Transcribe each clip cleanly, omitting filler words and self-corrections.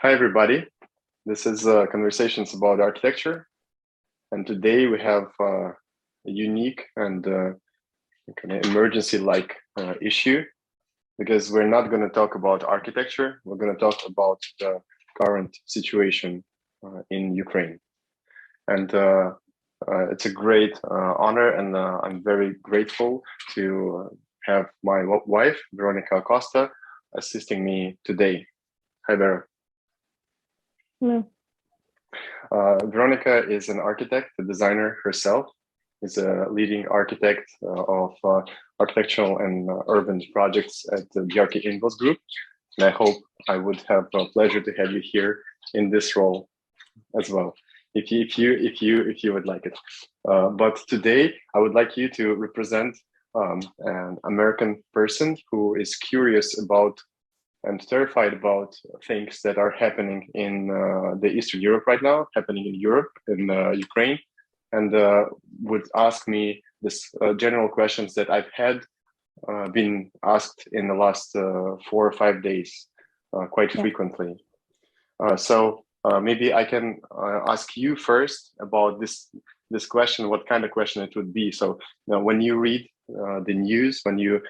Hi, everybody. This is Conversations about Architecture. And today we have a unique and kind of emergency-like issue, because we're not going to talk about architecture. We're going to talk about the current situation in Ukraine. And it's a great honor, and I'm very grateful to have my wife, Veronica Acosta, assisting me today. Hi, Vera. Hello. Veronica is an architect, a designer herself, is a leading architect of architectural and urban projects at the Bjarke Ingels Group. And I hope I would have a pleasure to have you here in this role as well, if you would like it. But today I would like you to represent an American person who is curious about and terrified about things that are happening in the Eastern Europe right now, happening in Europe, in Ukraine, and would ask me this general questions that I've had been asked in the last 4 or 5 days quite frequently. So maybe I can ask you first about this question, what kind of question it would be. So when you read the news, when you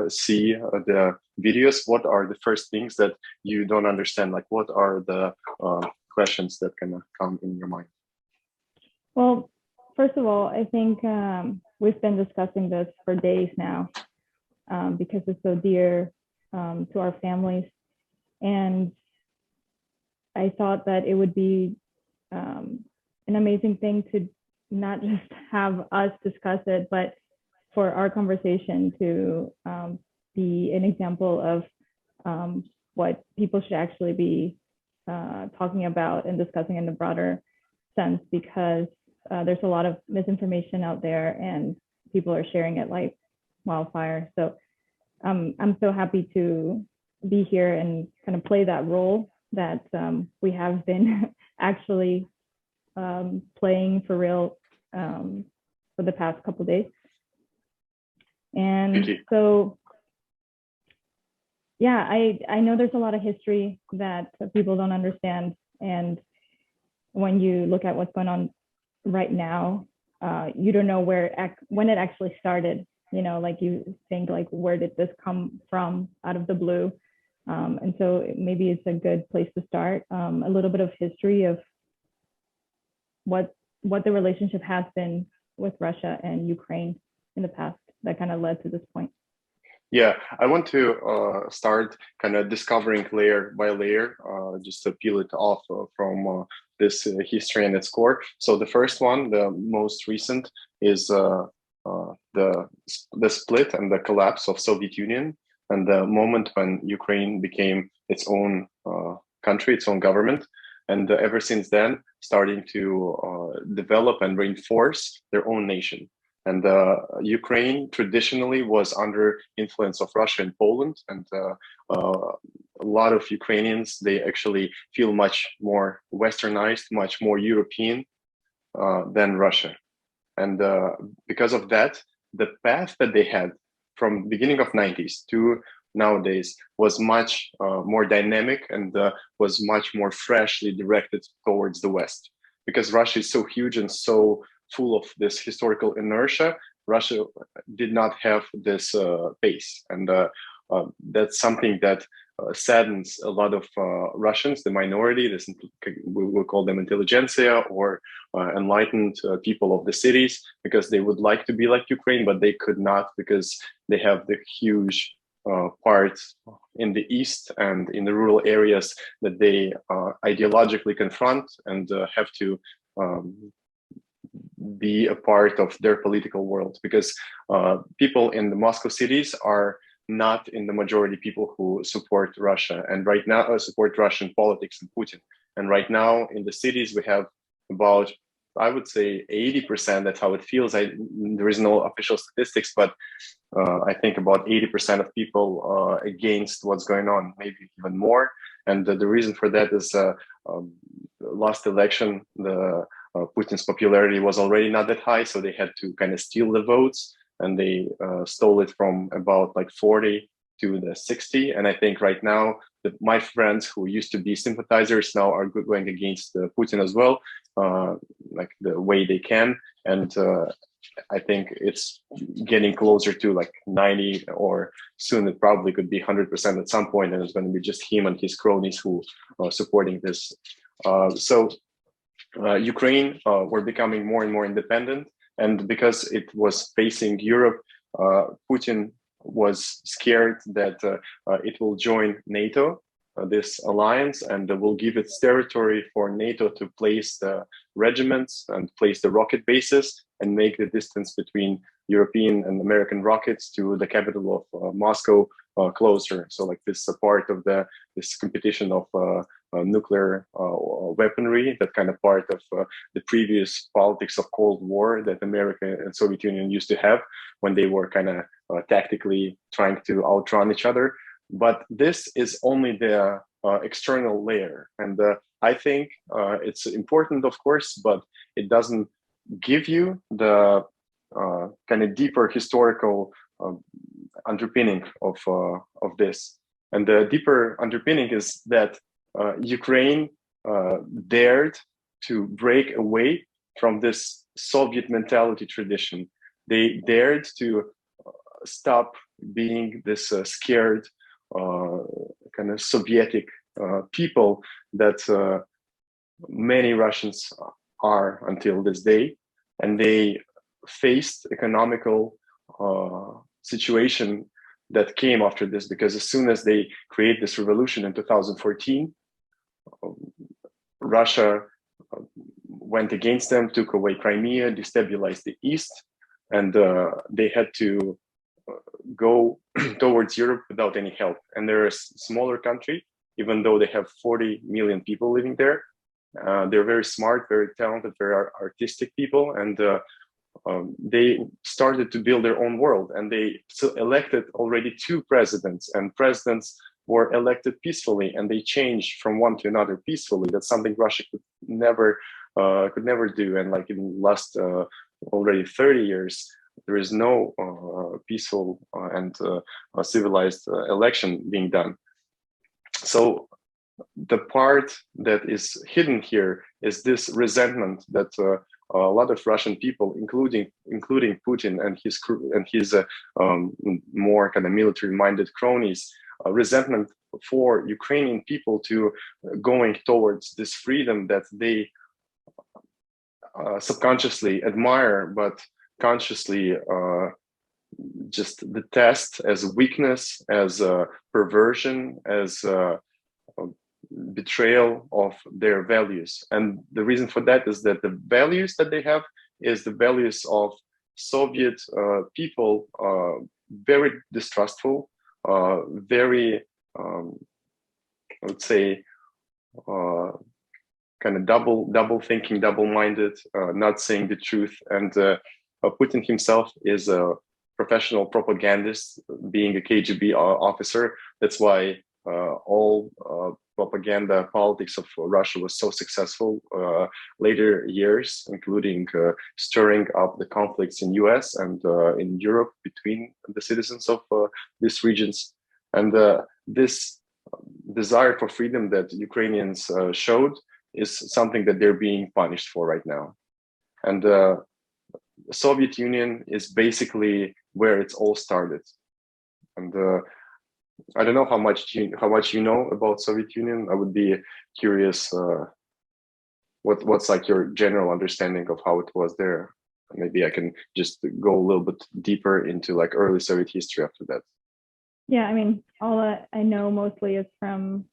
see the videos, what are the first things that you don't understand? Like, what are the questions that can come in your mind? Well, first of all, I think we've been discussing this for days now because it's so dear to our families. And I thought that it would be an amazing thing to not just have us discuss it, but for our conversation to be an example of what people should actually be talking about and discussing in the broader sense, because there's a lot of misinformation out there and people are sharing it like wildfire. So I'm so happy to be here and kind of play that role that we have been actually playing for real for the past couple of days. And so, yeah, I know there's a lot of history that people don't understand. And when you look at what's going on right now, you don't know when it actually started. You know, like you think, like, where did this come from out of the blue? And so maybe it's a good place to start. A little bit of history of what the relationship has been with Russia and Ukraine in the past that kind of led to this point. Yeah, I want to start kind of discovering layer by layer, just to peel it off from this history and its core. So the first one, the most recent, is the split and the collapse of Soviet Union, and the moment when Ukraine became its own country, its own government. And ever since then, starting to develop and reinforce their own nation. And Ukraine traditionally was under influence of Russia and Poland, and a lot of Ukrainians, they actually feel much more westernized, much more European than Russia. And because of that, the path that they had from beginning of 90s to nowadays was much more dynamic and was much more freshly directed towards the West. Because Russia is so huge and so full of this historical inertia, Russia did not have this pace. And that's something that saddens a lot of Russians, the minority, we will call them intelligentsia or enlightened people of the cities, because they would like to be like Ukraine, but they could not, because they have the huge parts in the east and in the rural areas that they ideologically confront and have to be a part of their political world, because people in the Moscow cities are not in the majority people who support Russia and right now support Russian politics and Putin. And right now in the cities we have about, I would say 80%, that's how it feels. There is no official statistics, but I think about 80% of people against what's going on, maybe even more. And the reason for that is last election, Putin's popularity was already not that high, so they had to kind of steal the votes, and they stole it from about like 40 to the 60. And I think right now that my friends who used to be sympathizers now are going against Putin as well, like the way they can. And I think it's getting closer to like 90, or soon it probably could be 100% at some point, and it's going to be just him and his cronies who are supporting this. So Ukraine were becoming more and more independent, and because it was facing Europe, Putin was scared that it will join NATO, this alliance, and will give its territory for NATO to place the regiments and place the rocket bases and make the distance between European and American rockets to the capital of Moscow closer. So like this part of this competition of nuclear weaponry, that kind of part of the previous politics of Cold War that America and Soviet Union used to have when they were kind of tactically trying to outrun each other. But this is only the external layer. And I think it's important, of course, but it doesn't give you the kind of deeper historical underpinning of this. And the deeper underpinning is that Ukraine dared to break away from this Soviet mentality tradition. They dared to stop being this scared kind of Sovietic people that many Russians are until this day. And they faced economical situation that came after this, because as soon as they create this revolution in 2014, Russia went against them, took away Crimea, destabilized the East, and they had to go towards Europe without any help. And they're a smaller country, even though they have 40 million people living there. They're very smart, very talented, very artistic people, and they started to build their own world. And they elected already 2 presidents, and presidents were elected peacefully, and they changed from one to another peacefully. That's something Russia could never do. And like in the last already 30 years, there is no peaceful and civilized election being done. So the part that is hidden here is this resentment that a lot of Russian people, including Putin and his more kind of military-minded cronies, resentment for Ukrainian people to going towards this freedom that they subconsciously admire, but consciously just detest as weakness, as perversion, as betrayal of their values. And the reason for that is that the values that they have is the values of Soviet people, very distrustful, very, I would say, kind of double thinking, double-minded, not saying the truth. And Putin himself is a professional propagandist, being a KGB officer. That's why all propaganda politics of Russia was so successful later years, including stirring up the conflicts in US and in Europe between the citizens of these regions. And this desire for freedom that Ukrainians showed is something that they're being punished for right now. And the Soviet Union is basically where it's all started. And I don't know how much you know about Soviet Union. I would be curious what's like your general understanding of how it was there. Maybe I can just go a little bit deeper into like early Soviet history after that. Yeah, I mean, all I know mostly is from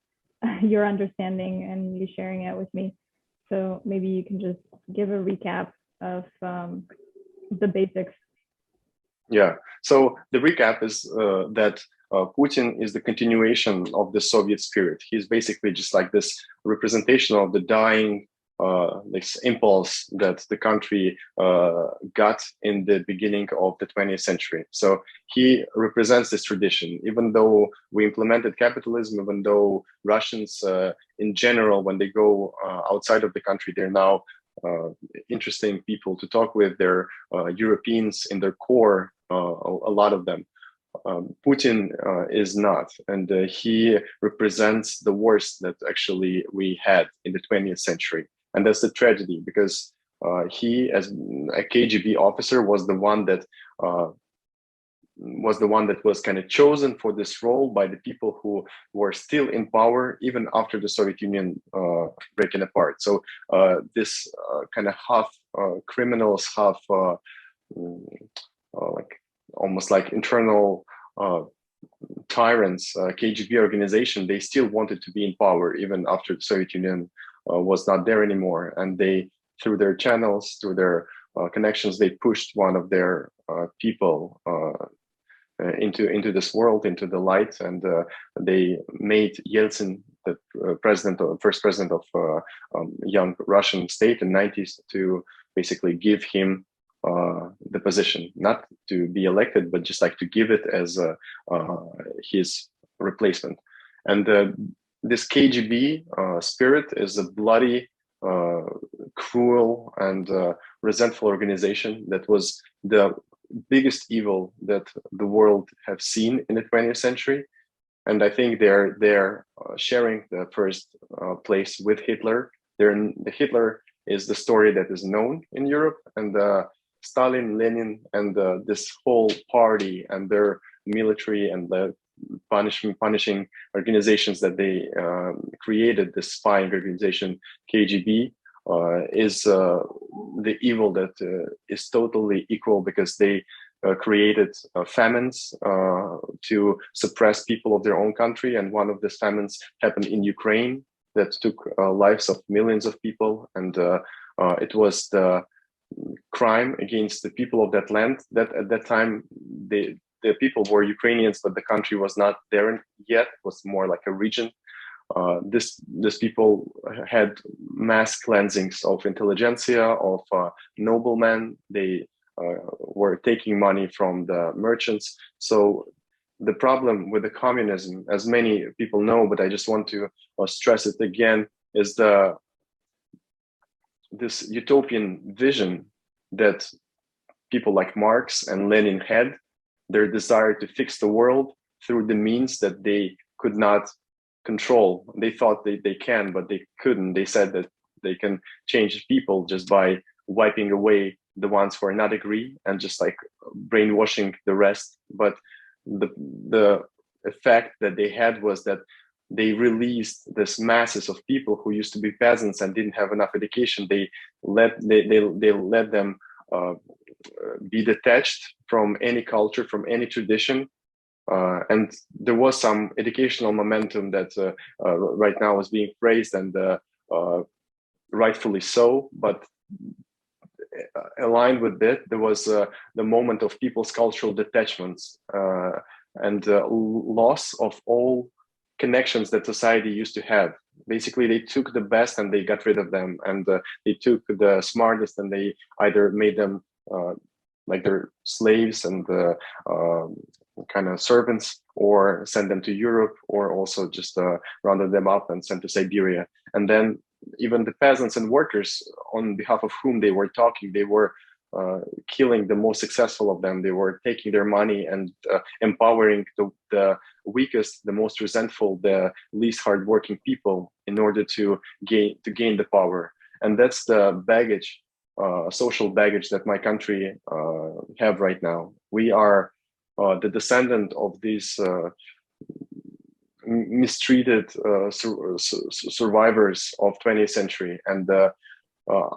your understanding and you sharing it with me. So maybe you can just give a recap of the basics. Yeah. So the recap is that Putin is the continuation of the Soviet spirit. He's basically just like this representation of the dying this impulse that the country got in the beginning of the 20th century. So he represents this tradition. Even though we implemented capitalism, even though Russians in general, when they go outside of the country, they're now interesting people to talk with. They're Europeans in their core, a lot of them. Putin is not, and he represents the worst that actually we had in the 20th century, and that's the tragedy because he, as a KGB officer, was kind of chosen for this role by the people who were still in power even after the Soviet Union breaking apart. So this kind of half criminals, half like almost like internal tyrants, KGB organization, they still wanted to be in power even after the Soviet Union was not there anymore. And they, through their channels, through their connections, they pushed one of their people into this world, into the light, and they made Yeltsin the first president of young Russian state in the 90s to basically give him the position, not to be elected, but just like to give it as his replacement. And this KGB spirit is a bloody, cruel, and resentful organization that was the biggest evil that the world have seen in the 20th century. And I think they're sharing the first place with Hitler. Hitler is the story that is known in Europe, and Stalin, Lenin, and this whole party and their military and the punishing organizations that they created, this spying organization KGB, is the evil that is totally equal, because they created famines to suppress people of their own country. And one of these famines happened in Ukraine that took lives of millions of people. And it was the crime against the people of that land that at that time the people were Ukrainians, but the country was not there yet. It was more like a region. This people had mass cleansings of intelligentsia, of noblemen. They were taking money from the merchants. So the problem with the communism, as many people know, but I just want to stress it again, is this utopian vision that people like Marx and Lenin had, their desire to fix the world through the means that they could not control. They thought they can, but they couldn't. They said that they can change people just by wiping away the ones who are not agree and just like brainwashing the rest. But the effect that they had was that they released this masses of people who used to be peasants and didn't have enough education. They let them be detached from any culture, from any tradition. And there was some educational momentum that right now is being praised, and rightfully so. But aligned with that, there was the moment of people's cultural detachments and loss of all connections that society used to have. Basically, they took the best and they got rid of them, and they took the smartest and they either made them like their slaves and kind of servants, or send them to Europe, or also just rounded them up and sent to Siberia. And then even the peasants and workers on behalf of whom they were talking, they were killing the most successful of them. They were taking their money and empowering the weakest, the most resentful, the least hardworking people in order to gain the power. And that's the baggage, social baggage that my country have right now. We are the descendant of these mistreated survivors of 20th century, and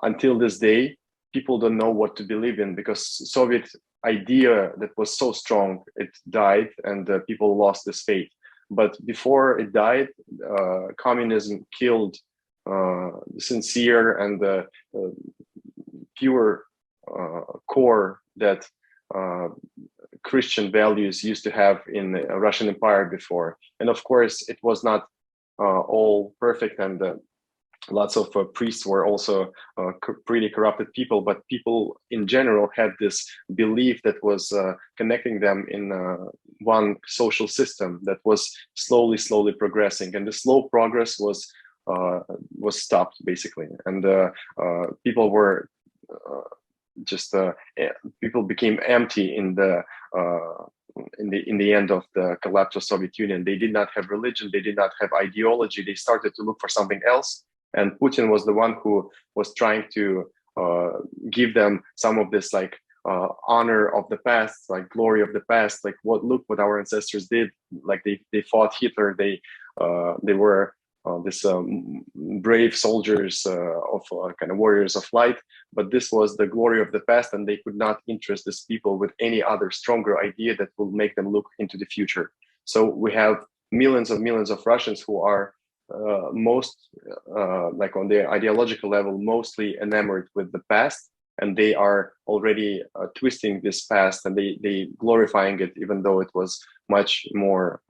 until this day, people don't know what to believe in, because Soviet idea that was so strong, it died, and people lost this faith. But before it died, communism killed sincere and pure core that Christian values used to have in the Russian Empire before. And of course, it was not all perfect, and lots of priests were also pretty corrupted people, but people in general had this belief that was connecting them in one social system that was slowly progressing, and the slow progress was stopped basically, and people were just people became empty in the end of the collapse of Soviet Union. They did not have religion, they did not have ideology. They started to look for something else, and Putin was the one who was trying to give them some of this like honor of the past, like glory of the past, like look what our ancestors did, like they fought Hitler, they were this brave soldiers of kind of warriors of light, but this was the glory of the past, and they could not interest these people with any other stronger idea that will make them look into the future. So we have millions of Russians who are most like on the ideological level mostly enamored with the past, and they are already twisting this past, and they glorifying it, even though it was much more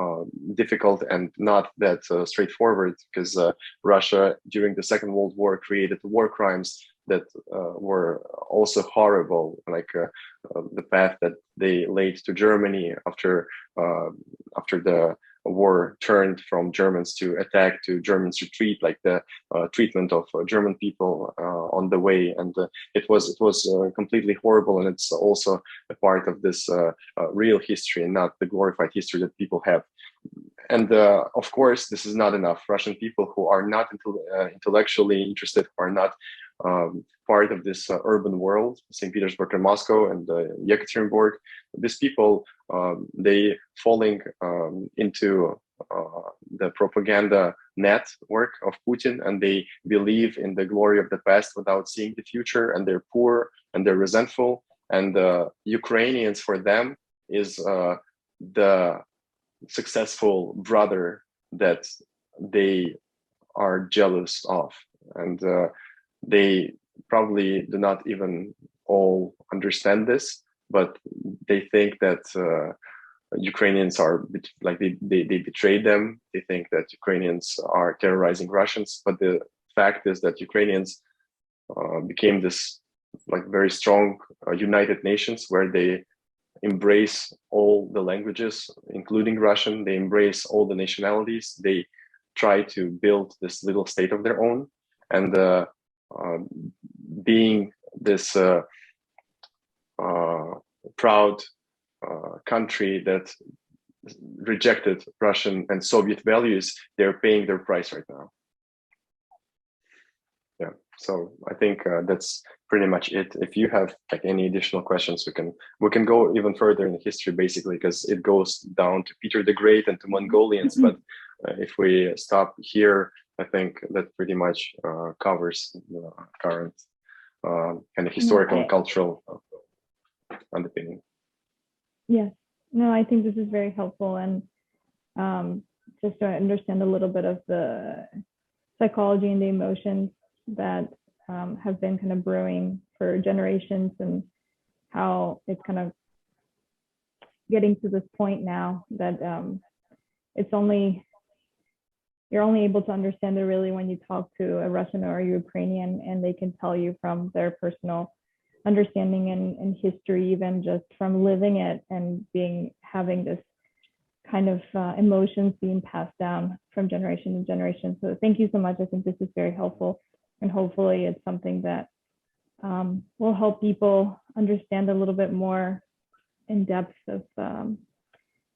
difficult and not that straightforward, because Russia during the Second World War created war crimes that were also horrible, like the path that they laid to Germany after the war turned from Germans to attack to Germans retreat, like the treatment of German people on the way, and it was completely horrible, and it's also a part of this real history and not the glorified history that people have. And of course, this is not enough. Russian people who are not intellectually interested, who are not part of this urban world, St. Petersburg and Moscow and Yekaterinburg, these people, they falling into the propaganda network of Putin, and they believe in the glory of the past without seeing the future, and they're poor and they're resentful. And Ukrainians, for them, is the successful brother that they are jealous of, and they probably do not even all understand this, but they think that Ukrainians are like they betrayed them. They think that Ukrainians are terrorizing Russians, but the fact is that Ukrainians became this like very strong united nations where they embrace all the languages, including Russian. They embrace all the nationalities. They try to build this little state of their own, and being this proud country that rejected Russian and Soviet values, they're paying their price right now. Yeah, so I think that's pretty much it. If you have like any additional questions, we can go even further in history, basically, because it goes down to Peter the Great and to Mongolians. But if we stop here, I think that pretty much covers the current kind of historical and cultural underpinning. Yes, no, I think this is very helpful, and just to understand a little bit of the psychology and the emotions that have been kind of brewing for generations, and how it's kind of getting to this point now that you're only able to understand it really when you talk to a Russian or a Ukrainian, and they can tell you from their personal understanding and history, even just from living it and having this kind of emotions being passed down from generation to generation. So thank you so much. I think this is very helpful, and hopefully it's something that will help people understand a little bit more in depth of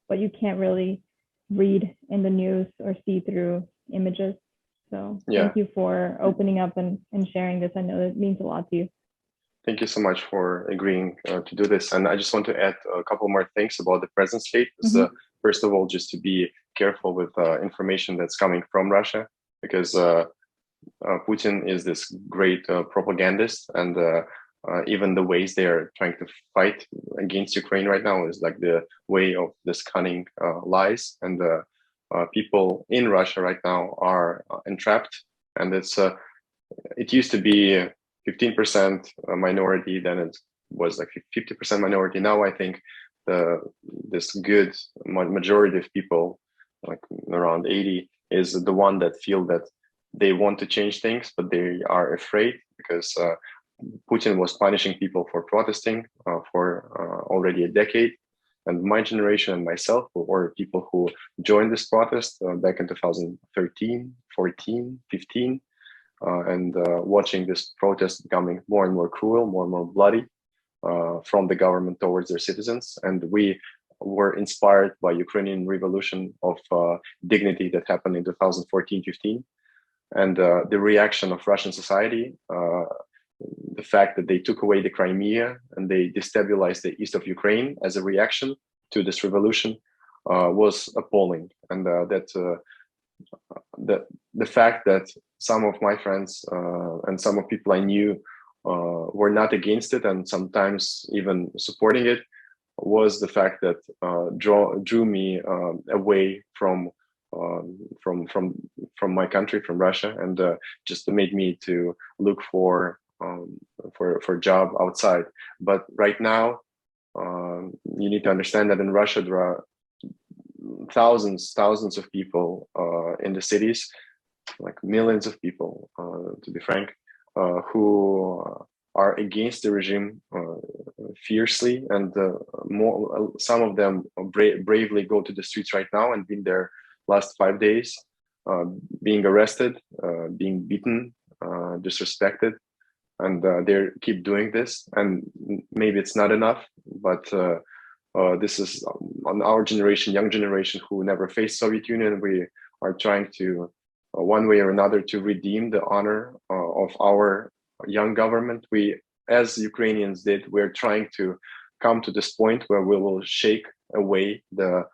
what you can't really read in the news or see through images. So thank you for opening up and sharing this. I know it means a lot to you. Thank you so much for agreeing to do this. And I just want to add a couple more things about the present state. First of all, just to be careful with information that's coming from Russia, because Putin is this great propagandist, and even the ways they are trying to fight against Ukraine right now is like the way of this cunning lies. And people in Russia right now are entrapped, and it used to be 15% minority, then it was like 50% minority. Now I think this good majority of people, like around 80, is the one that feel that they want to change things, but they are afraid, because Putin was punishing people for protesting for already a decade. And my generation and myself were people who joined this protest back in 2013, 14, 15. And watching this protest becoming more and more cruel, more and more bloody. from the government towards their citizens. And we were inspired by Ukrainian revolution of dignity that happened in 2014-15. And the reaction of Russian society, the fact that they took away the Crimea and they destabilized the east of Ukraine as a reaction to this revolution was appalling. And the fact that some of my friends and some of people I knew were not against it and sometimes even supporting it was the fact that drew me away from my country, from Russia, and just made me to look for a job outside. But right now, you need to understand that in Russia there are thousands of people in the cities, like millions of people, to be frank, who are against the regime fiercely, and some of them bravely go to the streets right now and been there last 5 days, being arrested, being beaten, disrespected, and they keep doing this. And maybe it's not enough, but this is on our generation, young generation who never faced Soviet Union. We are trying to, one way or another, to redeem the honor of our young government. We, as Ukrainians did, we're trying to come to this point where we will shake away the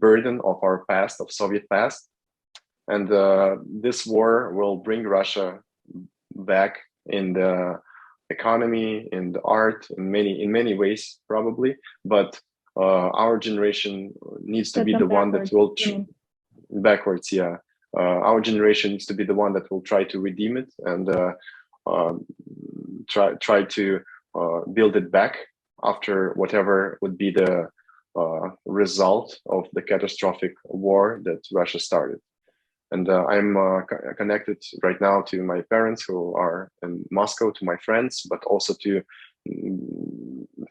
burden of our past, of Soviet past. And this war will bring Russia back in the economy, in the art, in many ways, probably. But our generation needs to be the one that will backwards. Yeah, our generation needs to be the one that will try to redeem it and try to build it back after whatever would be the result of the catastrophic war that Russia started. And I'm connected right now to my parents who are in Moscow, to my friends, but also to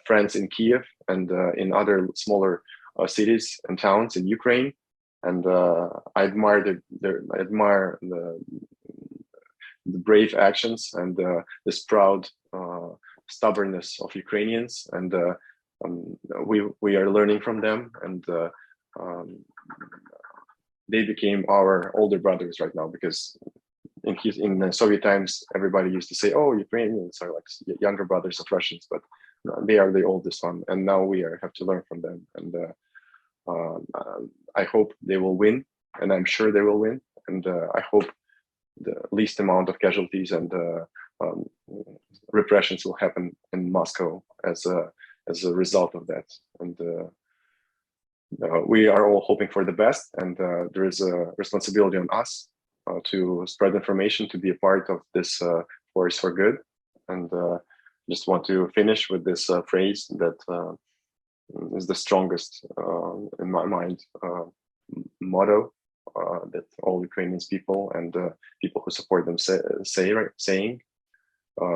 friends in Kiev and in other smaller cities and towns in Ukraine. And I admire the brave actions and this proud stubbornness of Ukrainians. And we are learning from them, and they became our older brothers right now, because in the Soviet times, everybody used to say, oh, Ukrainians are like younger brothers of Russians, but they are the oldest one. And now we have to learn from them. And I hope they will win, and I'm sure they will win. And I hope the least amount of casualties and repressions will happen in Moscow as a result of that. And we are all hoping for the best, and there is a responsibility on us to spread information, to be a part of this force for good. And just want to finish with this phrase that is the strongest, in my mind, motto that all Ukrainian people and people who support them saying,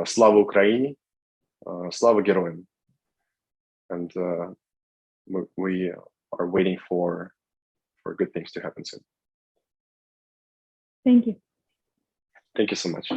Slava Ukraini, Slava Geroim. And we are waiting for good things to happen soon. Thank you. Thank you so much.